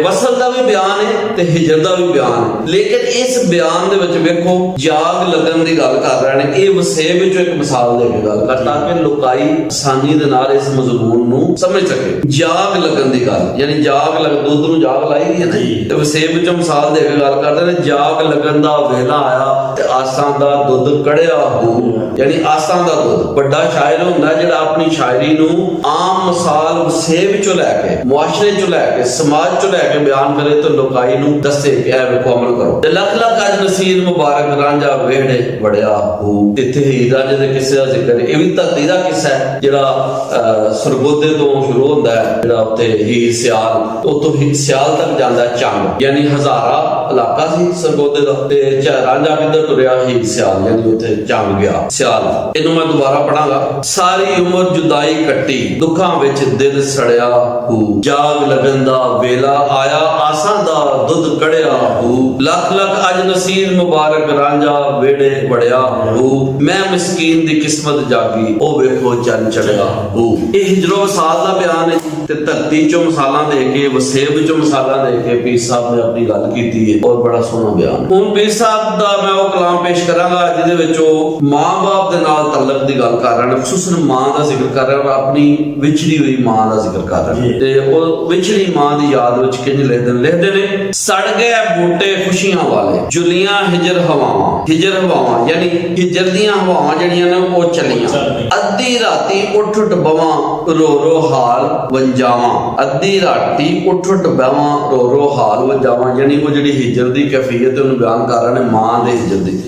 ਵਸਲ ਦਾ ਵੀ ਬਿਆਨ ਹੈ ਤੇ ਹਿਜਰ ਦਾ ਵੀ ਬਿਆਨ ਹੈ। ਲੇਕਿਨ ਇਸ ਬਿਆਨ ਦੇ ਵਿੱਚ ਵੇਖੋ ਜਾਗ ਲੱਗਣ ਦੀ ਗੱਲ ਕਰ ਰਹੇ ਨੇ, ਇਹ ਵਸੇਬ ਵਿੱਚੋਂ ਇੱਕ ਮਿਸਾਲ ਦੇ ਕੇ ਗੱਲ ਕਰ ਤਾਂ ਕਿ ਲੋਕਾਈ ਆਸਾਨੀ ਦੇ ਨਾਲ ਇਸ ਮਜ਼ਮੂਨ ਨੂੰ ਸਮਝ ਸਕੇ। ਜਾਗ ਲੱਗਣ ਦੀ ਗੱਲ, ਯਾਨੀ ਜਾਗ ਲੱਗ ਦੁੱਧ ਨੂੰ ਜਾਗ ਲਾਈ ਗਈ ਹੈ ਨਾ, ਤੇ ਵਸੇਬ ਵਿੱਚੋਂ ਮਿਸਾਲ ਦੇ ਕੇ ਗੱਲ ਕਰਦੇ ਨੇ, ਜਾਗ ਲੱਗਣ ਦਾ ਵੇਲਾ ਆਇਆ ਤੇ ਆਸਾਂ ਦਾ ਦੁੱਧ ਕੜਿਆ ਹੂ, ਯਾਨੀ ਆਸਾਂ ਦਾ ਦੁੱਧ। ਵੱਡਾ ਸ਼ਾਇਰ ਹੁੰਦਾ ਜਿਹੜਾ ਆਪਣੀ ਸ਼ਾਇਰੀ ਨੂੰ ਆਮ ਮਿਸਾਲ ਵਸੇਬ ਵਿੱਚੋਂ ਲੈ ਕੇ, ਮੁਆਸ਼ਰੇ ਚੋਂ ਲੈ ਕੇ, ਸਮਾਜ ਚੋਂ ਲੈ ਕੇ ਬਿਆਨ ਕਰੇ ਤੇ ਲੋਕਾਈ ਨੂੰ ਦੱਸੇ ਕਿ ਇਹ ਵੇਖੋ ਅਮਲ ਕਰੋ। ਤੇ ਲੱਖ ਲੱਖ ਅਜ ਨਸੀਰ ਮੁਬਾਰਕ, ਰਾਂਝਾ ਵਿਹੜੇ ਵੜਿਆ ਹੂ। ਇੱਥੇ ਹੀਰ ਰਾਂਝੇ ਦੇ ਕਿੱਸੇ ਦਾ ਜ਼ਿਕਰ ਹੈ, ਇਹ ਵੀ ਧਰਤੀ ਦਾ ਕਿੱਸਾ ਹੈ ਜਿਹੜਾ ਸਰਗੋਦੇ ਤੋਂ ਸ਼ੁਰੂ ਹੁੰਦਾ ਹੈ, ਜਿਹੜਾ ਉੱਥੇ ਹੀਰ ਸਿਆਲ, ਉੱਥੋਂ ਸਿਆਲ ਤੱਕ ਜਾਂਦਾ ਹੈ ਚੰਗ, ਯਾਨੀ ਹਜ਼ਾਰਾ ਇਲਾਕਾ ਸੀ ਸਰਗੋਦੇ ਦਾ, ਤੇ ਰਾਂਝਾ ਕਿੱਧਰ ਤੁਰਿਆ? ਹੀਰ ਸਿਆਲ, ਯਾਨੀ ਉੱਥੇ ਚੰਗ ਗਿਆ ਸਿਆਲ। ਇਹਨੂੰ ਮੈਂ ਦੁਬਾਰਾ ਪੜਾਂਗਾ। ਸਾਰੀ ਉਮਰ ਜੁਦਾਈ ਕੱਟੀ, ਦੁੱਖਾਂ ਵਿੱਚ ਦਿਲ ਸੜਿਆ ਹੂ, ਜਾਗ ਲੱਗਣ ਦਾ ਵੇਲਾ ਆਇਆ, ਆਸਾਂ ਦਾ ਦੁੱਧ ਕੜਿਆ ਹੂ, ਲੱਖ ਲੱਖ ਅਜ ਨਸੀਰ ਮੁਬਾਰਕ, ਰਾਂਝਾ ਵਿਹੜੇ ਵੜਿਆ ਹੂ, ਮੈਂ ਮਿਸਕੀਨ ਦੀ ਕਿਸਮਤ ਜਾਗੀ, ਉਹ ਵੇਖੋ ਚੱਲ ਚੜਿਆ ਹੂ। ਇਹ ਹਿਜਰੋ ਵਸਾਲ ਦਾ ਬਿਆਨ ਹੈ ਤੇ ਧਰਤੀ ਚੋਂ ਮਿਸਾਲਾਂ ਦੇ ਕੇ, ਵਸੇਬ ਚੋਂ ਮਿਸਾਲਾਂ ਦੇ ਕੇ ਪੀਰ ਸਾਹਿਬ ਨੇ ਆਪਣੀ ਗੱਲ ਕੀਤੀ ਹੈ, ਔਰ ਬੜਾ ਸੋਹਣਾ ਬਿਆਨ। ਹੁਣ ਪੀਰ ਸਾਹਿਬ ਦਾ ਮੈਂ ਉਹ ਕਲਾਮ ਪੇਸ਼ ਕਰਾਂਗਾ ਜਿਹਦੇ ਵਿੱਚ ਉਹ ਮਾਂ-ਬਾਪ ਦੇ ਨਾਲ ਤਲਕ ਦੀ ਗੱਲ ਕਰ ਰਹੇ ਨੇ, ਖੁਸੂਸਨ ਮਾਂ ਦਾ ਜ਼ਿਕਰ ਕਰ ਰਹੇ ਨੇ, ਆਪਣੀ ਵਿਛੜੀ ਹੋਈ ਮਾਂ ਦਾ ਜ਼ਿਕਰ ਕਰ ਰਹੇ ਨੇ ਤੇ ਉਹ ਵਿਛੜੀ ਮਾਂ ਦੀ ਯਾਦ ਵਿੱਚ ਕਿੰਝ ਲਿਖਦੇ ਨੇ, ਸੜ ਗਏ ਬੂਟੇ ਖੁਸ਼ੀਆਂ ਵਾਲੇ, ਜੁਲੀਆਂ ਹਿਜਰ ਹਵਾਵਾਂ, ਹਿਜਰ ਹਵਾਵਾਂ ਯਾਨੀ ਹਿਜਰ ਦੀਆਂ ਹਵਾਵਾਂ ਜਿਹੜੀਆਂ ਨੇ ਉਹ ਚੱਲੀਆਂ, ਅੱਧੀ ਰਾਤੀ ਉੱਠ ਉੱਠ ਬਵਾਂ, ਰੋ ਰੋ ਹਾਲ ਵੰਜਾਵਾਂ, ਅੱਧੀ ਰਾਤੀ ਉੱਠ ਉੱਠ ਬਵਾਂ, ਰੋ ਰੋ ਹਾਲ ਵੰਜਾਵਾਂ, ਯਾਨੀ ਉਹ ਜਿਹੜੀ ਹਿਜਰ ਦੀ ਕੈਫੀਅਤ ਉਹਨੂੰ ਬਿਆਨ ਕਰ ਰਹੇ ਨੇ ਮਾਂ ਦੇ ਹਿਜਰ ਦੀ।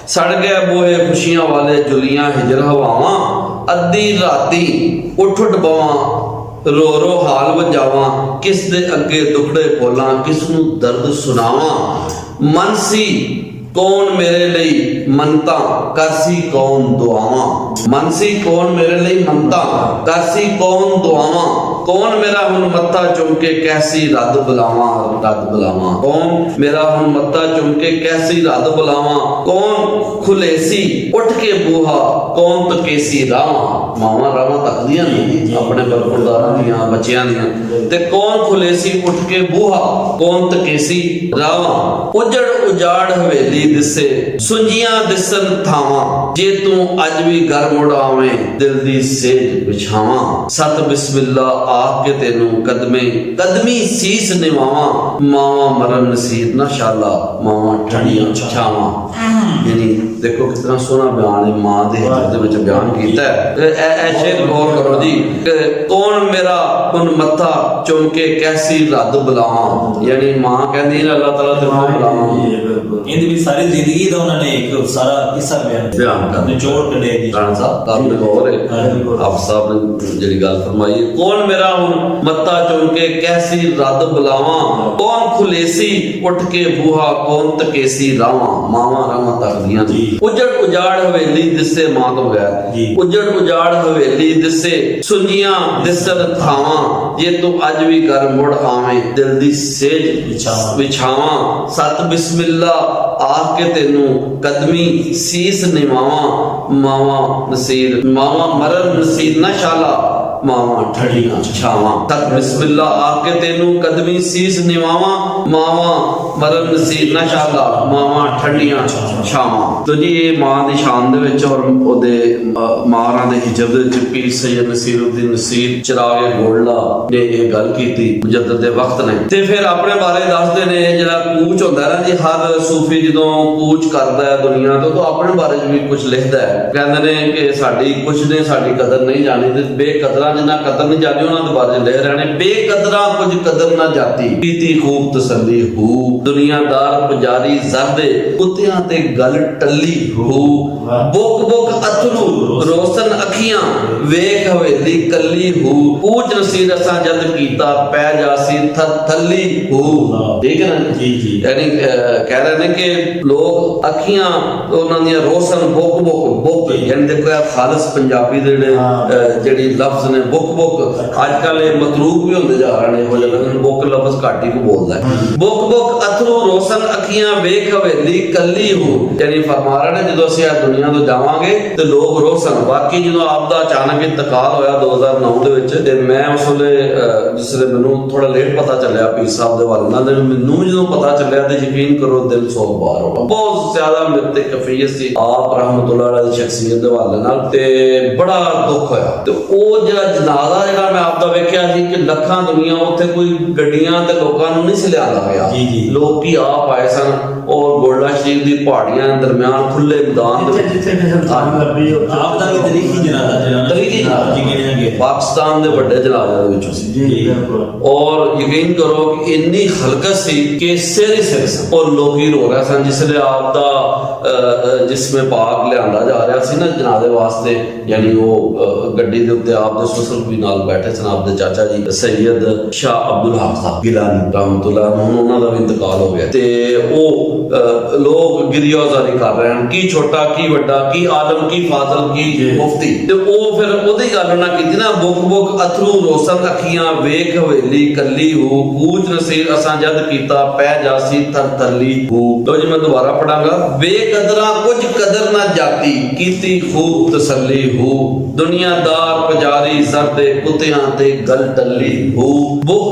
ਸੜ ਗਏ ਬੋਏ ਖੁਸ਼ੀਆਂ ਵਾਲੇ, ਜੁਲੀਆਂ ਹਿਜਰ ਹਵਾਵਾਂ, ਅੱਧੀ ਰਾਤੀ ਉੱਠ ਉੱਠ ਬਵਾਂ, ਰੋ ਰੋ ਹਾਲ ਵੰਜਾਵਾਂ, ਕਿਸ ਦੇ ਅੱਗੇ ਦੁਖੜੇ ਬੋਲਾਂ, ਕਿਸ ਨੂੰ ਦਰਦ ਸੁਣਾਵਾਂ, ਮਨ ਸੀ कौन मेरे लिए मनता, करसी कौन दुआवा, मन सी कौन मेरे लिए मनता, करसी कौन दुआवा, कौन मेरा हुन मत्था चुमके कैसी रद बुलावा, रद बुलावा, कौन मेरा हुन मत्था चुमके कैसी रद बुलावा, कौन खुलेसी उठ के बूहा, कौन तकेसी रावा, मावा रावा तकदियां नहीं अपने बरखुरदारां दियां बच्चियां दियां, ते कौन खुलेसी उठ के बूहा, कौन तकेसी रावा, उजड़ उजाड़ हवेली दिसे, सुंजियां दिसन थावां, जे तू अज भी घर मुड़ आवें, दिल दी सेज बिछावां, सत बिस्मिल्लाह आख के तेनू कदमी सीस निवावां, मावा मरन नसीब ना शाला, मावा ठड़ियां छावां। यानी ਦੇਖੋ ਕਿਤਨਾ ਸੋਹਣਾ ਬਿਆਨ ਹੈ ਮਾਂ ਦੇ ਹਿੱਤ ਦੇ ਵਿੱਚ ਬਿਆਨ ਕੀਤਾ ਹੈ। ਇਹ ਸ਼ੇਰ ਗੌਰ ਕਰੋ ਜੀ ਕਿ ਕੌਣ ਮੇਰਾ ਹੁਣ ਮੱਥਾ ਚੁੰਮ ਕੇ ਕੈਸੀ ਰੱਦ ਬੁਲਾਵਾਂ, ਯਾਨੀ ਮਾਂ ਕਹਿੰਦੀ ਹੈ ਅੱਲਾਹ ਤਾਲਾ ਤੈਨੂੰ ਬੁਲਾਵਾਂ। ਇਹਦੀ ਵੀ ਸਾਰੀ ਜ਼ਿੰਦਗੀ ਦਾ ਉਹਨਾਂ ਨੇ ਇੱਕ ਸਾਰਾ ਕਿੱਸਾ ਬਿਆਨ ਕਰ ਨਿਚੋੜ ਕੱਢਿਆ ਜੀ। ਰਾਣਾ ਸਾਹਿਬ ਕਾਬਲ ਗੌਰ ਹੈ ਆਪ ਸਾਹਿਬ ਨੇ ਜਿਹੜੀ ਗੱਲ ਫਰਮਾਈ ਹੈ, ਕੌਣ ਮੇਰਾ ਹੁਣ ਮੱਥਾ ਚੁੰਮ ਕੇ ਕੈਸੀ ਰੱਦ ਬੁਲਾਵਾਂ, ਕੌਣ ਖੁਲੇਸੀ ਉੱਠ ਕੇ ਬੂਹਾ, ਕੌਣ ਤਕੇਸੀ ਰਾਵਾਂ, ਮਾਵਾਂ ਰਾਵਾਂ ਤੱਕਦੀਆਂ ਜੀ। ਉਜੜ ਉਜਾੜ ਹਵੇਲੀ ਦਿਸੇ ਮਾਂ ਤੋਂ ਬਗੈਰ ਜੀ। ਉਜੜ ਉਜਾੜ ਹਵੇਲੀ ਦਿਸੇ ਸੁੰਜੀਆਂ ਦਿਸਣ ਥਾਵਾਂ, ਜੇ ਤੂੰ ਅੱਜ ਵੀ ਘਰ ਮੁੜ ਆਵੇਂ ਦਿਲ ਦੀ ਸੇਜ ਵਿਛਾਵਾਂ, ਸਤ ਬਿਸਮਿਲ੍ਲਾ ਆਖ ਕੇ ਤੈਨੂੰ ਕਦਮੀ ਸੀਸ ਨਿਵਾਵਾਂ, ਮਾਵਾਂ ਨਸੀਰ ਮਾਵਾਂ ਮਰਨ ਨਸੀਰ ਨਾ ਸ਼ਾਲਾ, ਮਾਵਾਂ ਠੜੀਆਂ ਛਾਵਾਂ, ਸਤ ਬਿਸਮਿਲ੍ਲਾ ਆਖ ਕੇ ਤੈਨੂੰ ਕਦਮੀ ਸੀਸ ਨਿਵਾਵਾਂ, ਮਾਵਾਂ ਮਰਨ ਨਸੀਰ ਨਾ ਸ਼ਾਲਾ, ਮਾਵਾਂ ਠੰਡੀਆਂ ਛਾਵਾਂ। ਤੋ ਜੀ ਇਹ ਮਾਂ ਦੀ ਸ਼ਾਨ ਦੇ ਵਿੱਚ ਔਰ ਉਹਦੇ ਮਾਰਾਂ ਦੇ ਹਿਜਬ ਦੇ ਵਿੱਚ ਪੀਰ ਸੈਯਦ ਨਸੀਰੁੱਦੀਨ ਨਸੀਰ ਚਿਰਾਗ ਗੋਲਡਾ ਨੇ ਇਹ ਗੱਲ ਕੀਤੀ ਮੁਜੱਦਦ ਦੇ ਵਕਤ ਨੇ। ਤੇ ਫਿਰ ਆਪਣੇ ਬਾਰੇ ਦੱਸਦੇ ਨੇ ਜਿਹੜਾ ਕੂਚ ਹੁੰਦਾ ਨਾ ਜੀ, ਹਰ ਸੂਫੀ ਜਦੋਂ ਕੂਚ ਕਰਦਾ ਹੈ ਦੁਨੀਆ ਤੋਂ ਤਾਂ ਆਪਣੇ ਬਾਰੇ ਵੀ ਕੁਝ ਲਿਖਦਾ ਹੈ। ਕਹਿੰਦੇ ਨੇ ਕਿ ਸਾਡੀ ਕੁਝ ਨੇ ਸਾਡੀ ਕਦਰ ਨਹੀਂ ਜਾਣੀ, ਤੇ ਬੇਕਦਰਾਂ ਜਿਨ੍ਹਾਂ ਕਦਰ ਨਹੀਂ ਜਾਣੀ ਉਹਨਾਂ ਦੇ ਬਾਰੇ ਲਿਖ ਰਹੇ ਨੇ, ਬੇਕਦਰਾਂ ਕੁਝ ਕਦਰ ਨਾ ਜਾਤੀ, ਕੀਤੀ ਖੂਬ ਤਸੱਲੀ ਹੂ, ਦੁਨੀਆਦਾਰ ਪੁਜਾਰੀ ਜ਼ਰਦੇ ਕੁੱਤਿਆਂ ਤੇ ਗੱਲ ਟੱਲੀ ਹੂ, ਬੁੱਕ ਬੁੱਕ ਅਥਰੂ ਰੋਸ਼ਨ ਅੱਖੀਆਂ ਵੇਖ ਹਵੇਲੀ ਕੱਲੀ ਹੂ, ਕੂਚ ਨਸੀਰ ਅਸਾਂ ਜਦ ਕੀਤਾ ਪੈ ਜਾਸੀ ਥੱਲੀ ਹੂ। ਠੀਕ ਹੈ ਨਾ ਜੀ ਜੀ। ਯਾਨੀ ਕਹਿ ਰਹੇ ਨੇ ਕਿ ਲੋਕ ਅੱਖੀਆਂ ਉਹਨਾਂ ਦੀਆਂ ਰੋਸ਼ਨ ਬੁੱਕ ਬੁੱਕ ਬੁੱਕ, ਯਾਨੀ ਦੇਖੋ ਇਹ ਖਾਲਸ ਪੰਜਾਬੀ ਦੇ ਜਿਹੜੀ ਲਫ਼ਜ਼ ਨੇ ਬੁੱਕ ਬੁੱਕ, ਅੱਜ ਕੱਲ ਇਹ ਮਤਰੂਕ ਵੀ ਹੁੰਦੇ ਜਾ ਰਹੇ ਨੇ, ਹੋ ਜਾਂਦਾ ਬੁੱਕ ਲਫ਼ਜ਼ ਘੱਟ ਹੀ ਕੋ ਬੋਲਦਾ ਹੈ। ਬੁੱਕ ਬੁੱਕ ਅਥਰੂ ਰੋਸ਼ਨ ਅੱਖੀਆਂ ਵੇਖ ਹਵੇਲੀ ਕੱਲੀ ਹੂ, ਯਾਨੀ ਫਰਮਾ ਰਹੇ ਨੇ ਜਦੋਂ ਅਸੀਂ ਇਸ ਦੁਨੀਆ ਤੋਂ ਜਾਵਾਂਗੇ ਤੇ ਲੋਕ ਰੋਸ਼ਨ। ਬਾਕੀ ਜਦੋਂ ਆਪ ਦਾ ਅਚਾਨਕ ਇੰਤਕਾਲ ਹੋਇਆ 2009 ਦੇ ਵਿੱਚ, ਤੇ ਮੈਂ ਉਸ ਵੇਲੇ ਜਿਸ ਵੇਲੇ ਮੈਨੂੰ ਥੋੜਾ ਲੇਟ ਪਤਾ ਚੱਲਿਆ ਪੀਰ ਸਾਹਿਬ ਦੇ ਬਾਰੇ ਨਾਲ, ਤੇ ਮੈਨੂੰ ਜਦੋਂ ਪਤਾ ਚੱਲਿਆ ਤੇ ਯਕੀਨ ਕਰੋ ਦਿਲ ਸੌ ਬਾਰ ਹੋ ਗਿਆ। ਬਹੁਤ ਜ਼ਿਆਦਾ ਮੇਰੇ ਤੇ ਕਫੀਅਤ ਸੀ ਆਪ ਰਹਿਮਤੁਲਾਹ ਅਲੈਹ ਦੀ ਸ਼ਖਸੀਅਤ ਦੇ ਹਵਾਲੇ ਨਾਲ, ਤੇ ਬੜਾ ਦੁੱਖ ਹੋਇਆ। ਤੇ ਉਹ ਜਿਹੜਾ ਜਨਾਜ਼ਾ ਜਿਹੜਾ ਮੈਂ ਆਪ ਦਾ ਵੇਖਿਆ ਸੀ ਕਿ ਲੱਖਾਂ ਦੁਨੀਆ ਉੱਥੇ ਕੋਈ ਗੱਡੀਆਂ ਤੇ ਲੋਕਾਂ ਨੂੰ ਨਹੀਂ ਸੀ ਲਿਆਂਦਾ ਗਿਆ, ਲੋਕੀ ਆਪ ਆਏ ਸਨ ਔਰ ਗੋਲਡਾ ਸ਼ਰੀਫ ਦੀ ਪਹਾੜੀਆਂ ਦਰਮਿਆਨ ਖੁੱਲੇ ਮੈਦਾਨ ਦੇ ਜਿੱਥੇ ਆਪ ਦਾ ਵੀ ਤਰੀਖੀ ਜਨਾਜ਼ਾ ਪਾਕਿਸਤਾਨ ਦੇ ਵੱਡੇ ਜਨਾਜ਼ਿਆਂ ਦੇ ਵਿੱਚੋਂ ਸੀ ਜੀ। ਔਰ ਯਕੀਨ ਕਰੋ ਕਿ ਇੰਨੀ ਹਲਕਤ ਸੀ ਕਿ ਸਿਰ ਹੀ ਸਿਰ ਸਨ ਔਰ ਲੋਕੀ ਰੋ ਰਹੇ ਸਨ ਜਿਸ ਲਈ ਆਪ ਦਾ ਜਿਸਮੇ ਪਾਕ ਲਿਆਂਦਾ ਜਾ ਰਿਹਾ ਸੀ ਨਾ ਜਨਾਜ਼ੇ ਵਾਸਤੇ, ਯਾਨੀ ਉਹ ਗੱਡੀ ਦੇ ਉੱਤੇ ਆਪ ਦੇ ਸੁਸਲ ਵੀ ਨਾਲ ਬੈਠੇ ਸਨ ਆਪ ਦੇ ਚਾਚਾ ਜੀ ਸੈਯਦ ਸ਼ਾਹ ਅਬਦੁਲ ਹਕ ਸਾਹਿਬ ਗਿਲਾਨੀ ਰਹਿਮਤੁਲਾਹ, ਹੁਣ ਉਹਨਾਂ ਦਾ ਵੀ ਇੰਤਕਾਲ ਹੋ ਗਿਆ। ਤੇ ਉਹ ਲੋਕ ਗਿਰਿਆਜ਼ਾਰੀ ਕਰ ਰਹੇ ਹਨ, ਕੀ ਛੋਟਾ ਕੀ ਵੱਡਾ, ਕੀ ਆਲਮ ਕੀ ਫਾਜ਼ਲ ਕੀ ਮੁਫਤੀ। ਤੇ ਉਹ ਫਿਰ ਉਹਦੀ ਗੱਲ ਨਾ ਕੀਤੀ ਨਾ, ਬੁੱਕ ਬੁੱਕ ਅਥਰੂ ਰੋਸ਼ਨ ਅੱਖੀਆਂ ਵੇਖ ਹਵੇਲੀ ਕੱਲੀ ਹੂ, ਕੂਚ ਨਸੀਰ ਅਸਾਂ ਜਦ ਕੀਤਾ ਪੈ ਜਾਸੀ ਥਰਥੱਲੀ ਹੂ। ਲੋ ਜੀ ਮੈਂ ਦੁਬਾਰਾ ਪੜਾਂਗਾ, ਬੇਕਦਰਾਂ ਕੁਝ ਕਦਰ ਨਾ ਜਾਤੀ, ਕੀਤੀ ਖੂਬ ਤਸੱਲੀ ਹੂ, ਦੁਨੀਆਦਾਰ ਪੁਜਾਰੀ ਜ਼ਰਦੇ ਕੁੱਤਿਆਂ ਤੇ ਗੱਲ ਟੱਲੀ ਹੂ, ਬੁੱਕ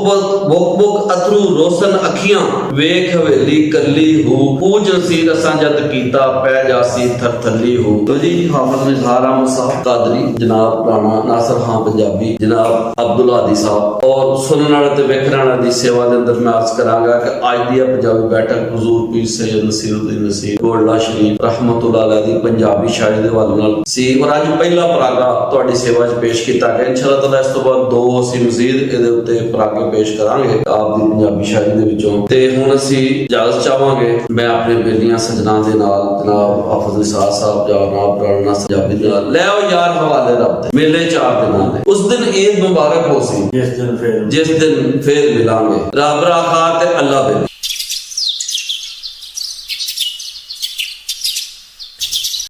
ਬੁੱਕ ਅਥਰੂ ਰੋਸ਼ਨ ਅੱਖੀਆਂ ਵੇਖ ਹਵੇਲੀ ਕੱਲੀ ਹੂ, ਕੂਚ ਨਸੀਰ ਅਸਾਂ ਜਦ ਕੀਤਾ ਪੈ ਜਾਸੀ ਥਰਥੱਲੀ ਹੂ। ਲੋ ਜੀ ਹਾਫਿਜ਼ ਨਿਜ਼ਾਰ ਅਹਿਮਦ ਸਾਹਿਬ ਕਾਦਰੀ, ਜਨਾਬ ਰਾਣਾ ਨਾਸਰ ਖਾਨ ਪੰਜਾਬੀ, ਜਨਾਬ ਅਬਦੁਲ ਹਾਦੀ ਸਾਹਿਬ ਔਰ ਸੁਣਨ ਵਾਲੇ ਤੇ ਵੇਖਣ ਵਾਲਿਆਂ ਦੀ ਸੇਵਾ ਦੇ ਅੰਦਰ ਮੈਂ ਅਰਜ਼ ਕਰਾਂਗਾ ਕਿ ਅੱਜ ਦੀ ਪੰਜਾਬੀ ਬੈਠਕ ਹਜ਼ੂਰ ਪੀਰ ਸੈਯਦ ਨਸੀਰੁੱਦੀਨ ਨਸੀਰ ਗੋਲਡਾ ਸ਼ਰੀਫ ਰਹਿਮਤੁਲਾਹ ਅਲੈਹ ਦੀ ਪੰਜਾਬੀ ਸ਼ਾਇਰੀ ਦੇ ਹਵਾਲੇ ਨਾਲ ਸੀ, ਔਰ ਅੱਜ ਪਹਿਲਾ ਪਰਾਗਾ ਤੁਹਾਡੀ ਸੇਵਾ 'ਚ ਪੇਸ਼ ਕੀਤਾ ਗਿਆ। ਇਨਸ਼ਾਅੱਲਾਹ ਤਾਲਾ ਇਸ ਤੋਂ ਬਾਅਦ ਦੋ ਅਸੀਂ ਮਜ਼ੀਦ ਇਹਦੇ ਉੱਤੇ ਪਰਾਗੇ ਪੇਸ਼ ਕਰਾਂਗੇ ਆਪ ਦੀ ਪੰਜਾਬੀ ਸ਼ਾਇਰੀ ਦੇ ਵਿੱਚੋਂ। ਤੇ ਹੁਣ ਅਸੀਂ ਇਜਾਜ਼ਤ ਚਾਹਾਂਗੇ, ਮੈਂ ਆਪਣੇ ਬੇਲੀਆਂ ਸਜਣਾ ਦੇ ਨਾਲ ਜਨਾਬ ਹਾਫਿਜ਼ ਨਿਸਾਰ ਸਾਹਿਬ ਜਨਾਬ ਰਾਣਾ ਨਾਸਰ ਪੰਜਾਬੀ ਦੇ ਨਾਲ ਲੈ ਆਓ ਯਾਰ ਹਵਾਲੇ ਰੱਬ ਦੇ ਮੇਲੇ 4 ਦਿਨਾਂ ਦੇ, ਉਸ ਦਿਨ ਈਦ ਮੁਬਾਰਕ ਹੋ ਸੀ ਜਿਸ ਦਿਨ ਫੇਰ ਮਿਲਾਂਗੇ, ਰੱਬ ਰਾਖਾ ਤੇ ਅੱਲਾ ਬੇ।